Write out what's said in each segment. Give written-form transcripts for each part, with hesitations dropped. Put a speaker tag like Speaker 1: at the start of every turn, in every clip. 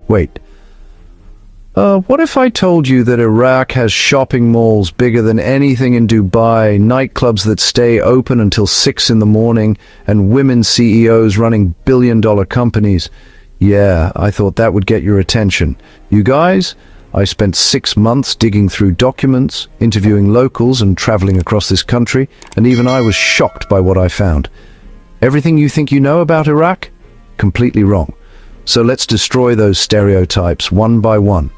Speaker 1: Wait, what if I told you that Iraq has shopping malls bigger than anything in Dubai, nightclubs that stay open until 6 in the morning, and women CEOs running billion-dollar companies? Yeah, I thought that would get your attention. You guys, I spent 6 months digging through documents, interviewing locals and traveling across this country, and even I was shocked by what I found. Everything you think you know about Iraq? Completely wrong. So let's destroy those stereotypes one by one.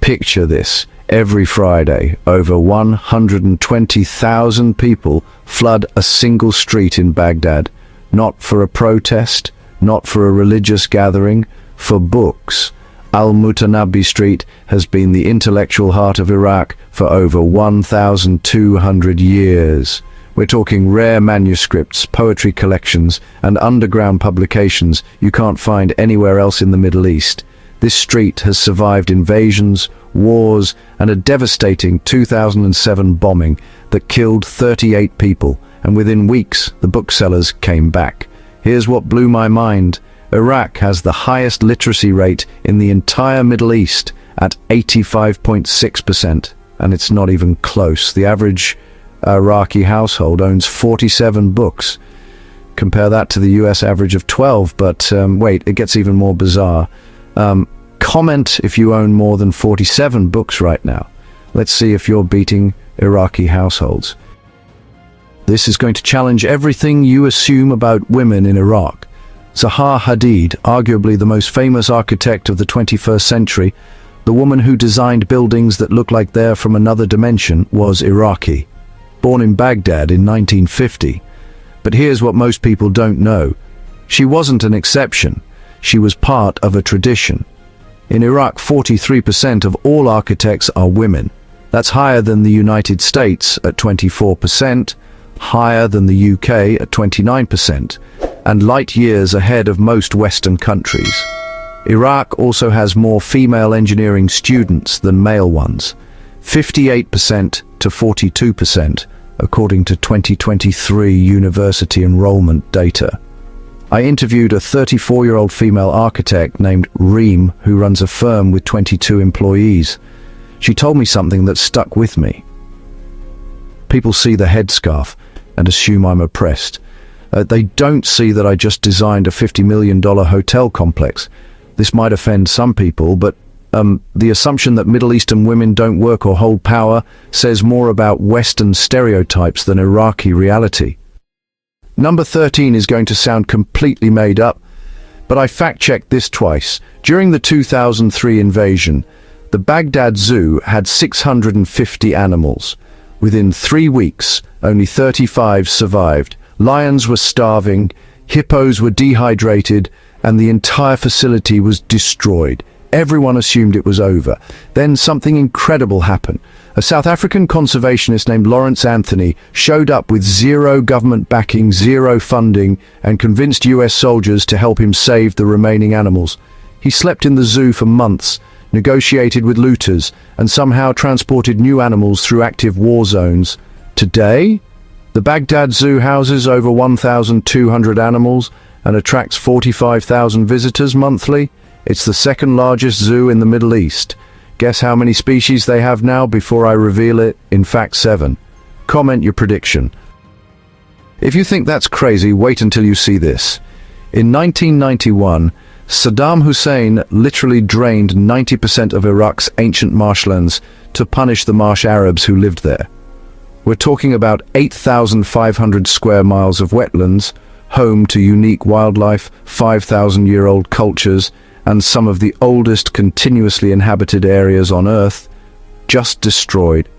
Speaker 1: Picture this. Every Friday, over 120,000 people flood a single street in Baghdad, not for a protest, not for a religious gathering, for books. Al-Mutanabbi Street has been the intellectual heart of Iraq for over 1,200 years. We're talking rare manuscripts, poetry collections, and underground publications you can't find anywhere else in the Middle East. This street has survived invasions, wars, and a devastating 2007 bombing that killed 38 people, and within weeks, the booksellers came back. Here's what blew my mind. Iraq has the highest literacy rate in the entire Middle East at 85.6%, and it's not even close. The average Iraqi household owns 47 books. Compare that to the US average of 12, but wait, it gets even more bizarre. Comment if you own more than 47 books right now. Let's see if you're beating Iraqi households. This is going to challenge everything you assume about women in Iraq. Zaha Hadid, arguably the most famous architect of the 21st century, the woman who designed buildings that look like they're from another dimension, was Iraqi. Born in Baghdad in 1950. But here's what most people don't know. She wasn't an exception. She was part of a tradition. In Iraq, 43% of all architects are women. That's higher than the United States at 24%, higher than the UK at 29%, and light years ahead of most Western countries. Iraq also has more female engineering students than male ones, 58% to 42%, according to 2023 university enrollment data. I interviewed a 34-year-old female architect named Reem who runs a firm with 22 employees. She told me something that stuck with me. People see the headscarf and assume I'm oppressed. They don't see that I just designed a $50 million hotel complex. This might offend some people, but the assumption that Middle Eastern women don't work or hold power says more about Western stereotypes than Iraqi reality. Number 13 is going to sound completely made up, but I fact-checked this twice. During the 2003 invasion, the Baghdad Zoo had 650 animals. Within 3 weeks, only 35 survived. Lions were starving, hippos were dehydrated, and the entire facility was destroyed. Everyone assumed it was over. Then something incredible happened. A South African conservationist named Lawrence Anthony showed up with zero government backing, zero funding, and convinced US soldiers to help him save the remaining animals. He slept in the zoo for months, negotiated with looters, and somehow transported new animals through active war zones. Today, the Baghdad Zoo houses over 1,200 animals and attracts 45,000 visitors monthly. It's the second largest zoo in the Middle East. Guess how many species they have now before I reveal it? In fact, 7. Comment your prediction. If you think that's crazy, wait until you see this. In 1991, Saddam Hussein literally drained 90% of Iraq's ancient marshlands to punish the marsh Arabs who lived there. We're talking about 8,500 square miles of wetlands, home to unique wildlife, 5,000-year-old cultures, and some of the oldest continuously inhabited areas on Earth, just destroyed.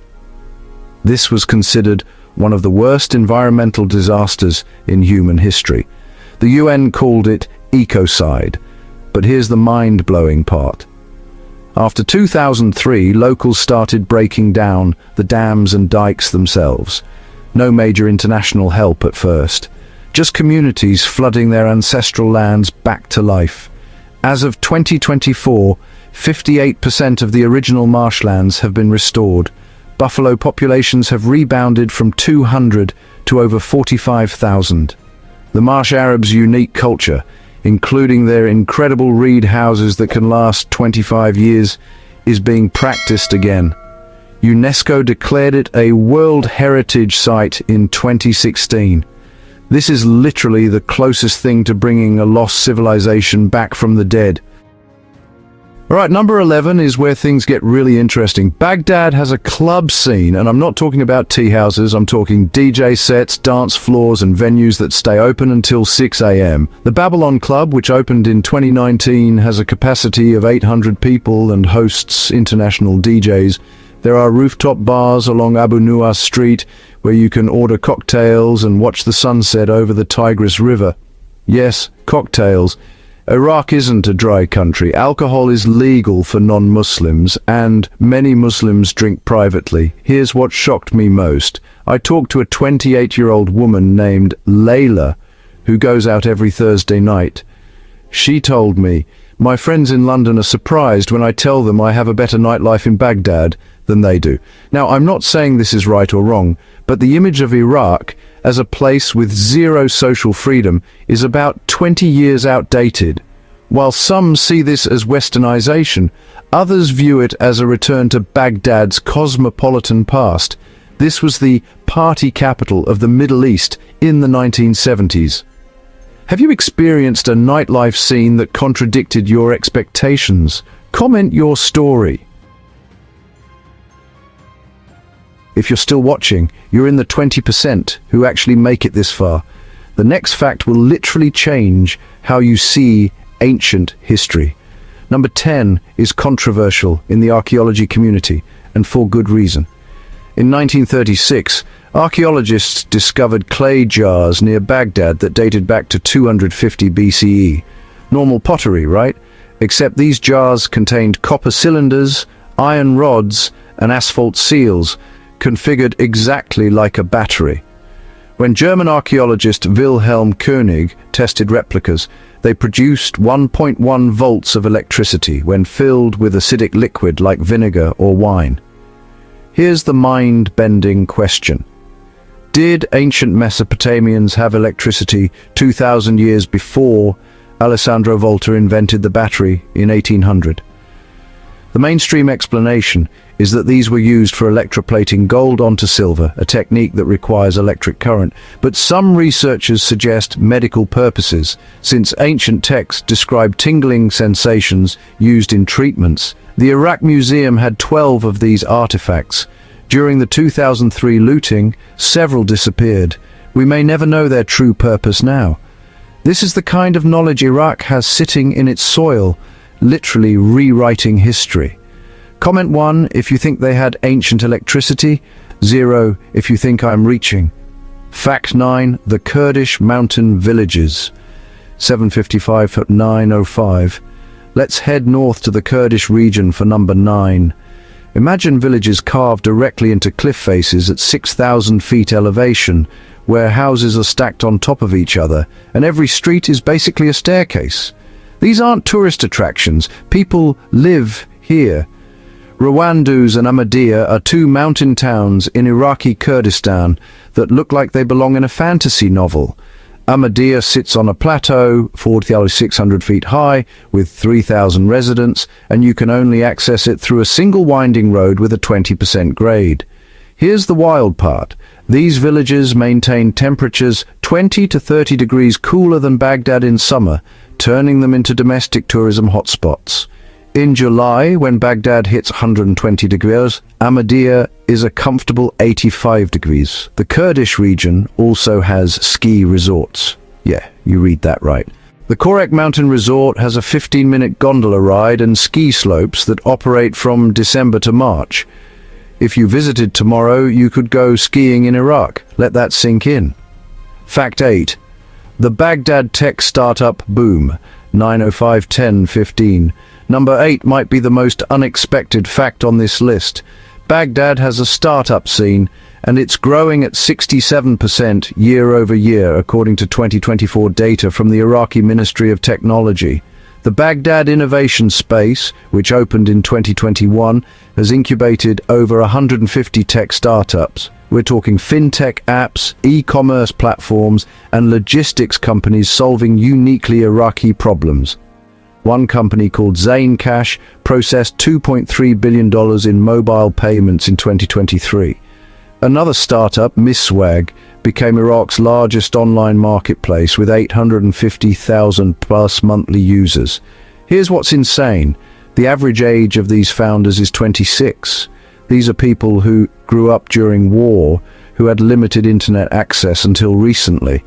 Speaker 1: This was considered one of the worst environmental disasters in human history. The UN called it ecocide, but here's the mind-blowing part. After 2003, locals started breaking down the dams and dikes themselves. No major international help at first, just communities flooding their ancestral lands back to life. As of 2024, 58% of the original marshlands have been restored. Buffalo populations have rebounded from 200 to over 45,000. The marsh Arabs' unique culture, including their incredible reed houses that can last 25 years, is being practiced again. UNESCO declared it a World Heritage Site in 2016. This is literally the closest thing to bringing a lost civilization back from the dead. Alright, number 11 is where things get really interesting. Baghdad has a club scene, and I'm not talking about tea houses, I'm talking DJ sets, dance floors and venues that stay open until 6 a.m. The Babylon Club, which opened in 2019, has a capacity of 800 people and hosts international DJs. There are rooftop bars along Abu Nuwas Street where you can order cocktails and watch the sunset over the Tigris River. Yes, cocktails. Iraq isn't a dry country. Alcohol is legal for non-Muslims, and many Muslims drink privately. Here's what shocked me most. I talked to a 28-year-old woman named Layla, who goes out every Thursday night. She told me, "My friends in London are surprised when I tell them I have a better nightlife in Baghdad than they do." Now, I'm not saying this is right or wrong, but the image of Iraq as a place with zero social freedom is about 20 years outdated. While some see this as westernization, others view it as a return to Baghdad's cosmopolitan past. This was the party capital of the Middle East in the 1970s. Have you experienced a nightlife scene that contradicted your expectations? Comment your story. If you're still watching, you're in the 20% who actually make it this far. The next fact will literally change how you see ancient history. Number 10 is controversial in the archaeology community, and for good reason. In 1936, archaeologists discovered clay jars near Baghdad that dated back to 250 BCE. Normal pottery, right? Except these jars contained copper cylinders, iron rods, and asphalt seals, configured exactly like a battery. When German archaeologist Wilhelm Koenig tested replicas, they produced 1.1 volts of electricity when filled with acidic liquid like vinegar or wine. Here's the mind-bending question. Did ancient Mesopotamians have electricity 2,000 years before Alessandro Volta invented the battery in 1800? The mainstream explanation is that these were used for electroplating gold onto silver, a technique that requires electric current. But some researchers suggest medical purposes, since ancient texts describe tingling sensations used in treatments. The Iraq Museum had 12 of these artifacts. During the 2003 looting, several disappeared. We may never know their true purpose now. This is the kind of knowledge Iraq has sitting in its soil, literally rewriting history. Comment 1 if you think they had ancient electricity, 0 if you think I'm reaching. Fact 9, the Kurdish mountain villages. 7:55 at 9:05. Let's head north to the Kurdish region for number 9. Imagine villages carved directly into cliff faces at 6,000 feet elevation, where houses are stacked on top of each other, and every street is basically a staircase. These aren't tourist attractions. People live here. Rawandus and Ahmadiyya are two mountain towns in Iraqi Kurdistan that look like they belong in a fantasy novel. Ahmadiyya sits on a plateau, 4,600 feet high, with 3,000 residents, and you can only access it through a single winding road with a 20% grade. Here's the wild part. These villages maintain temperatures 20 to 30 degrees cooler than Baghdad in summer, turning them into domestic tourism hotspots. In July, when Baghdad hits 120 degrees, Ahmadiyya is a comfortable 85 degrees. The Kurdish region also has ski resorts. Yeah, you read that right. The Korek Mountain Resort has a 15-minute gondola ride and ski slopes that operate from December to March. If you visited tomorrow, you could go skiing in Iraq. Let that sink in. Fact 8. The Baghdad tech startup boom. 9:05, 10, 15. Number 8 might be the most unexpected fact on this list. Baghdad has a startup scene, and it's growing at 67% year over year, according to 2024 data from the Iraqi Ministry of Technology. The Baghdad Innovation Space, which opened in 2021, has incubated over 150 tech startups. We're talking fintech apps, e-commerce platforms, and logistics companies solving uniquely Iraqi problems. One company called Zain Cash processed $2.3 billion in mobile payments in 2023. Another startup, Miswag, became Iraq's largest online marketplace with 850,000 plus monthly users. Here's what's insane. The average age of these founders is 26. These are people who grew up during war, who had limited internet access until recently,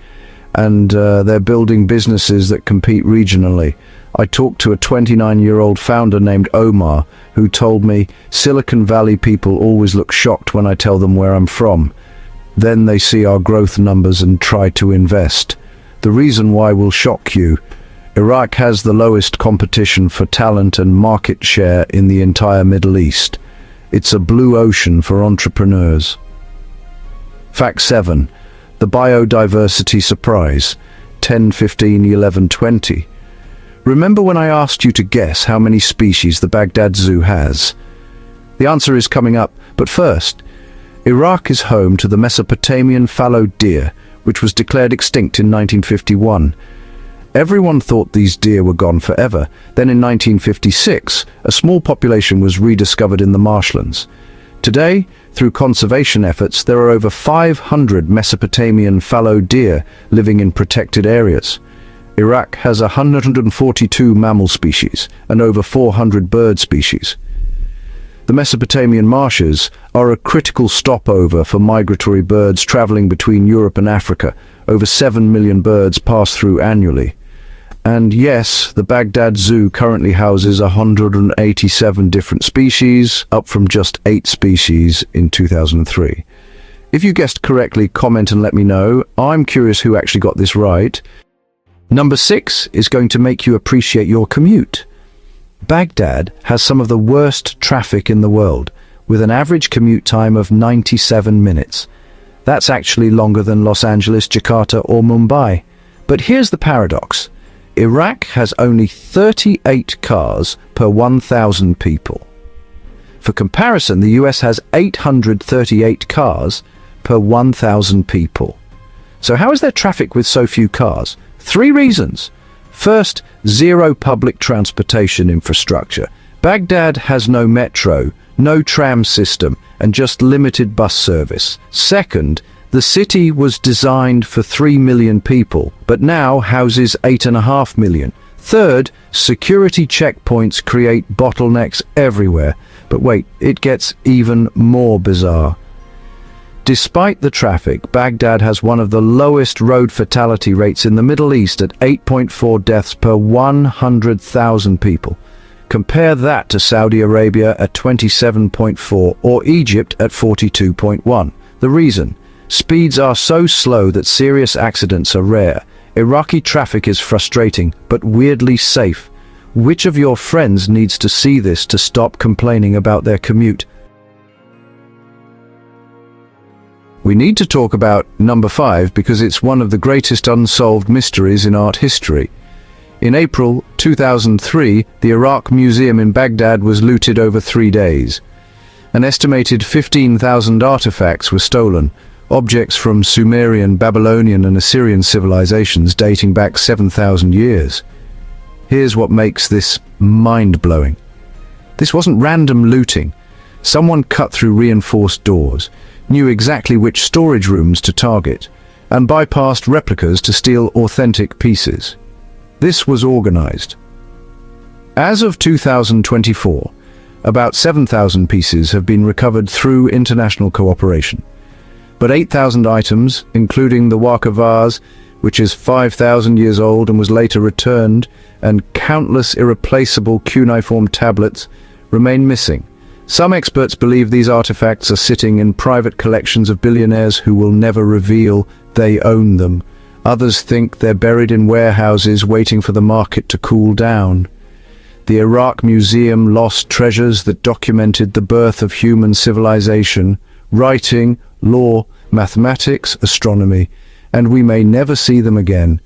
Speaker 1: and they're building businesses that compete regionally. I talked to a 29-year-old founder named Omar, who told me, Silicon Valley people always look shocked when I tell them where I'm from. Then they see our growth numbers and try to invest. The reason why will shock you. Iraq has the lowest competition for talent and market share in the entire Middle East. It's a blue ocean for entrepreneurs. Fact 7. The biodiversity surprise. 10, 15, 11, 20. Remember when I asked you to guess how many species the Baghdad Zoo has? The answer is coming up, but first, Iraq is home to the Mesopotamian fallow deer, which was declared extinct in 1951. Everyone thought these deer were gone forever. Then in 1956, a small population was rediscovered in the marshlands. Today, through conservation efforts, there are over 500 Mesopotamian fallow deer living in protected areas. Iraq has 142 mammal species and over 400 bird species. The Mesopotamian marshes are a critical stopover for migratory birds traveling between Europe and Africa. Over 7 million birds pass through annually. And yes, the Baghdad Zoo currently houses 187 different species, up from just 8 species in 2003. If you guessed correctly, comment and let me know. I'm curious who actually got this right. Number 6 is going to make you appreciate your commute. Baghdad has some of the worst traffic in the world, with an average commute time of 97 minutes. That's actually longer than Los Angeles, Jakarta, or Mumbai. But here's the paradox. Iraq has only 38 cars per 1,000 people. For comparison, the US has 838 cars per 1,000 people. So how is there traffic with so few cars? 3 reasons. First, zero public transportation infrastructure. Baghdad has no metro, no tram system, and just limited bus service. Second, the city was designed for 3 million people, but now houses 8.5 million. Third, security checkpoints create bottlenecks everywhere. But wait, it gets even more bizarre. Despite the traffic, Baghdad has one of the lowest road fatality rates in the Middle East at 8.4 deaths per 100,000 people. Compare that to Saudi Arabia at 27.4 or Egypt at 42.1. The reason? Speeds are so slow that serious accidents are rare. Iraqi traffic is frustrating, but weirdly safe. Which of your friends needs to see this to stop complaining about their commute? We need to talk about number 5 because it's one of the greatest unsolved mysteries in art history. In April 2003, the Iraq Museum in Baghdad was looted over 3 days. An estimated 15,000 artifacts were stolen, objects from Sumerian, Babylonian and Assyrian civilizations dating back 7,000 years. Here's what makes this mind-blowing. This wasn't random looting. Someone cut through reinforced doors, knew exactly which storage rooms to target, and bypassed replicas to steal authentic pieces. This was organized. As of 2024, about 7,000 pieces have been recovered through international cooperation. But 8,000 items, including the Waqar vase, which is 5,000 years old and was later returned, and countless irreplaceable cuneiform tablets, remain missing. Some experts believe these artifacts are sitting in private collections of billionaires who will never reveal they own them. Others think they're buried in warehouses waiting for the market to cool down. The Iraq Museum lost treasures that documented the birth of human civilization, writing, law, mathematics, astronomy, and we may never see them again.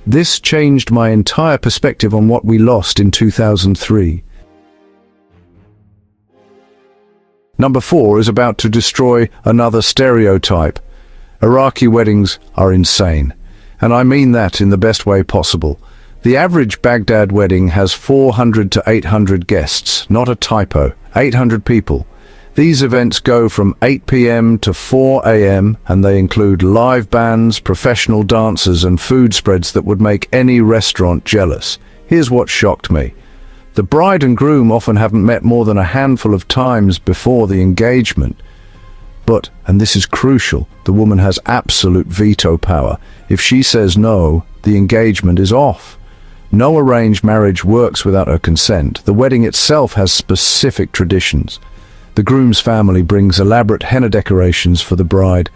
Speaker 1: This changed my entire perspective on what we lost in 2003. Number 4 is about to destroy another stereotype. Iraqi weddings are insane. And I mean that in the best way possible. The average Baghdad wedding has 400 to 800 guests, not a typo, 800 people. These events go from 8 p.m. to 4 a.m. and they include live bands, professional dancers and food spreads that would make any restaurant jealous. Here's what shocked me. The bride and groom often haven't met more than a handful of times before the engagement. But, and this is crucial, the woman has absolute veto power. If she says no, the engagement is off. No arranged marriage works without her consent. The wedding itself has specific traditions. The groom's family brings elaborate henna decorations for the bride.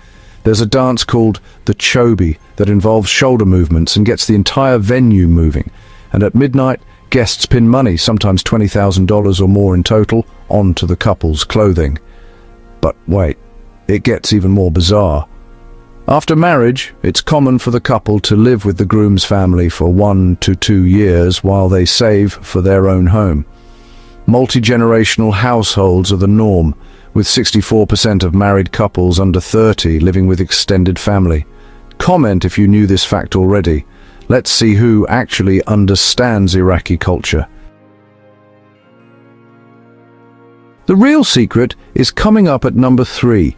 Speaker 1: There's a dance called the chobi that involves shoulder movements and gets the entire venue moving. And at midnight, guests pin money, sometimes $20,000 or more in total, onto the couple's clothing. But wait, it gets even more bizarre. After marriage, it's common for the couple to live with the groom's family for 1 to 2 years while they save for their own home. Multi-generational households are the norm, with 64% of married couples under 30 living with extended family. Comment if you knew this fact already. Let's see who actually understands Iraqi culture. The real secret is coming up at number 3.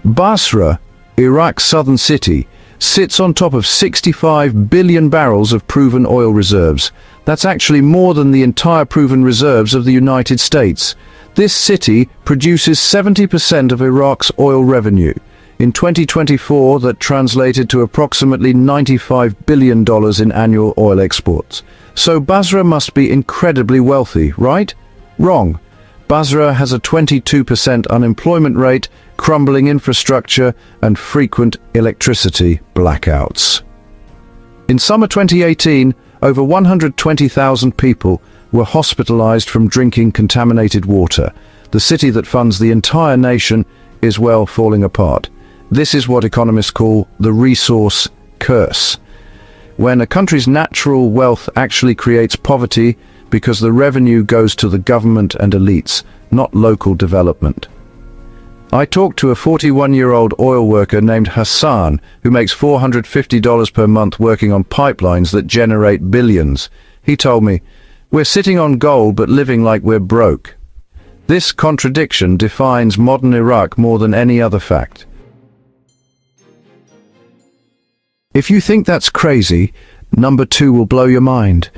Speaker 1: Basra, Iraq's southern city, sits on top of 65 billion barrels of proven oil reserves. That's actually more than the entire proven reserves of the United States. This city produces 70% of Iraq's oil revenue. In 2024, that translated to approximately $95 billion in annual oil exports. So Basra must be incredibly wealthy, right? Wrong. Basra has a 22% unemployment rate, crumbling infrastructure, and frequent electricity blackouts. In summer 2018, over 120,000 people were hospitalized from drinking contaminated water. The city that funds the entire nation is, well, falling apart. This is what economists call the resource curse. When a country's natural wealth actually creates poverty because the revenue goes to the government and elites, not local development. I talked to a 41-year-old oil worker named Hassan who makes $450 per month working on pipelines that generate billions. He told me, "We're sitting on gold but living like we're broke." This contradiction defines modern Iraq more than any other fact. If you think that's crazy, number 2 will blow your mind.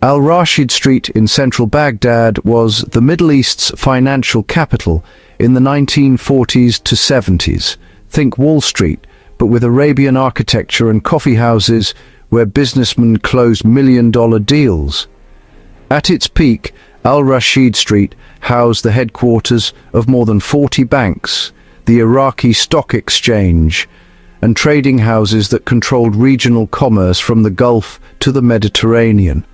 Speaker 1: Al-Rashid Street in central Baghdad was the Middle East's financial capital in the 1940s to 70s. Think Wall Street, but with Arabian architecture and coffee houses where businessmen closed million-dollar deals. At its peak, Al-Rashid Street housed the headquarters of more than 40 banks, the Iraqi Stock Exchange, and trading houses that controlled regional commerce from the Gulf to the Mediterranean.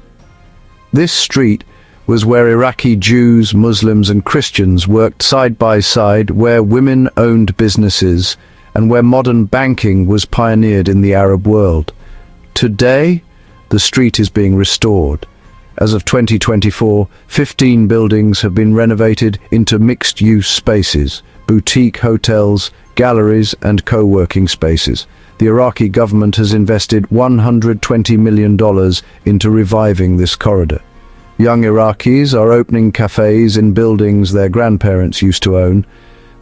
Speaker 1: This street was where Iraqi Jews, Muslims and Christians worked side by side, where women owned businesses, and where modern banking was pioneered in the Arab world. Today, the street is being restored. As of 2024, 15 buildings have been renovated into mixed-use spaces, boutique hotels, galleries and co-working spaces. The Iraqi government has invested $120 million into reviving this corridor. Young Iraqis are opening cafes in buildings their grandparents used to own.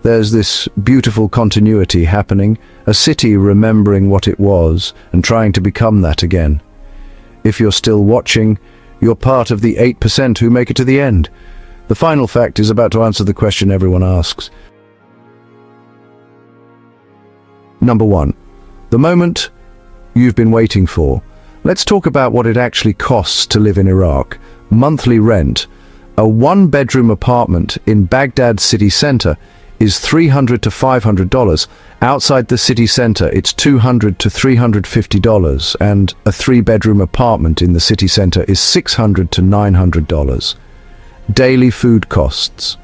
Speaker 1: There's this beautiful continuity happening, a city remembering what it was and trying to become that again. If you're still watching, you're part of the 8% who make it to the end. The final fact is about to answer the question everyone asks. Number 1. The moment you've been waiting for. Let's talk about what it actually costs to live in Iraq. Monthly rent. A one-bedroom apartment in Baghdad city center is $300 to $500. Outside the city center, it's $200 to $350, and a 3-bedroom apartment in the city center is $600 to $900. Daily food costs.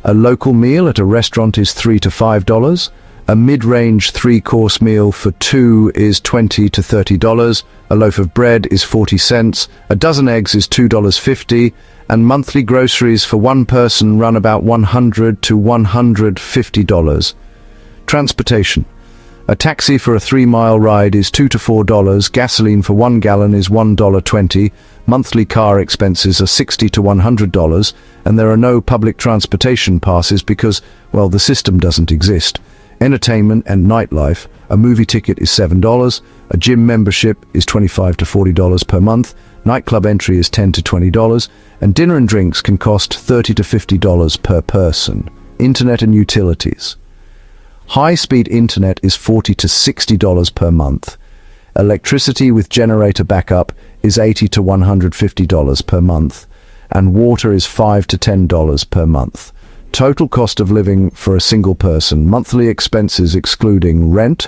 Speaker 1: A local meal at a restaurant is $3 to $5. A mid-range three-course meal for two is $20 to $30, a loaf of bread is 40 cents, a dozen eggs is $2.50, and monthly groceries for one person run about $100 to $150. Transportation. A taxi for a 3-mile ride is $2 to $4, gasoline for 1 gallon is $1.20, monthly car expenses are $60 to $100, and there are no public transportation passes because, well, the system doesn't exist. Entertainment and nightlife. A movie ticket is $7, a gym membership is $25 to $40 per month, nightclub entry is $10 to $20, and dinner and drinks can cost $30 to $50 per person. Internet and utilities. High-speed internet is $40 to $60 per month. Electricity with generator backup is $80 to $150 per month, and water is $5 to $10 per month. Total cost of living for a single person, monthly expenses excluding rent,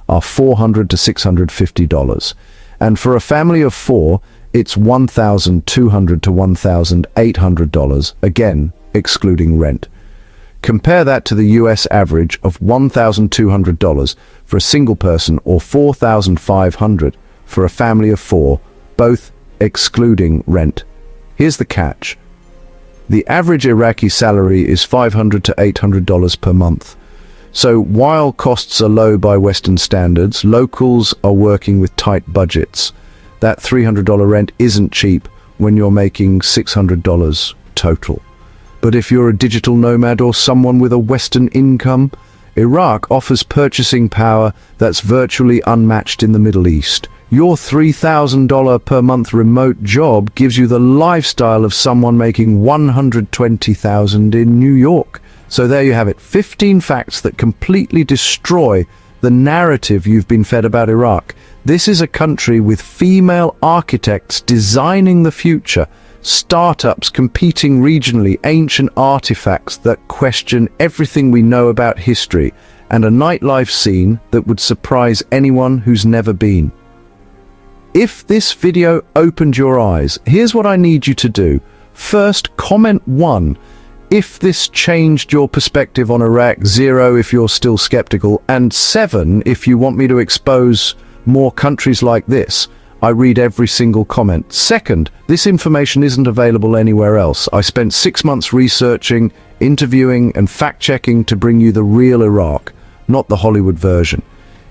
Speaker 1: are $400 to $650. And for a family of 4, it's $1,200 to $1,800, again, excluding rent. Compare that to the US average of $1,200 for a single person or $4,500 for a family of 4, both excluding rent. Here's the catch. The average Iraqi salary is $500 to $800 per month. So while costs are low by Western standards, locals are working with tight budgets. That $300 rent isn't cheap when you're making $600 total. But if you're a digital nomad or someone with a Western income, Iraq offers purchasing power that's virtually unmatched in the Middle East. Your $3,000 per month remote job gives you the lifestyle of someone making $120,000 in New York. So there you have it, 15 facts that completely destroy the narrative you've been fed about Iraq. This is a country with female architects designing the future, startups competing regionally, ancient artifacts that question everything we know about history, and a nightlife scene that would surprise anyone who's never been. If this video opened your eyes, here's what I need you to do. First, comment 1 if this changed your perspective on Iraq, 0 if you're still skeptical, and 7 if you want me to expose more countries like this. I read every single comment. Second, this information isn't available anywhere else. I spent 6 months researching, interviewing, and fact-checking to bring you the real Iraq, not the Hollywood version.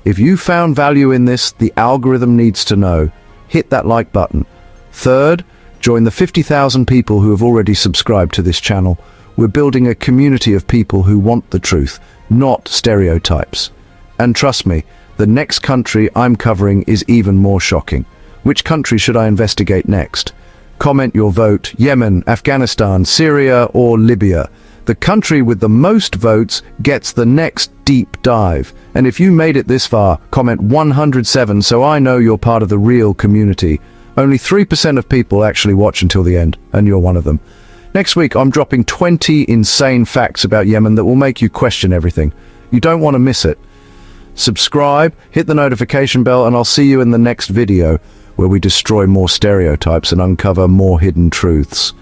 Speaker 1: If you found value in this, the algorithm needs to know. Hit that like button. Third, join the 50,000 people who have already subscribed to this channel. We're building a community of people who want the truth, not stereotypes. And trust me, the next country I'm covering is even more shocking. Which country should I investigate next? Comment your vote: Yemen, Afghanistan, Syria, or Libya. The country with the most votes gets the next deep dive. And if you made it this far, comment 107 so I know you're part of the real community. Only 3% of people actually watch until the end, and you're one of them. Next week, I'm dropping 20 insane facts about Yemen that will make you question everything. You don't want to miss it. Subscribe, hit the notification bell, and I'll see you in the next video, where we destroy more stereotypes and uncover more hidden truths.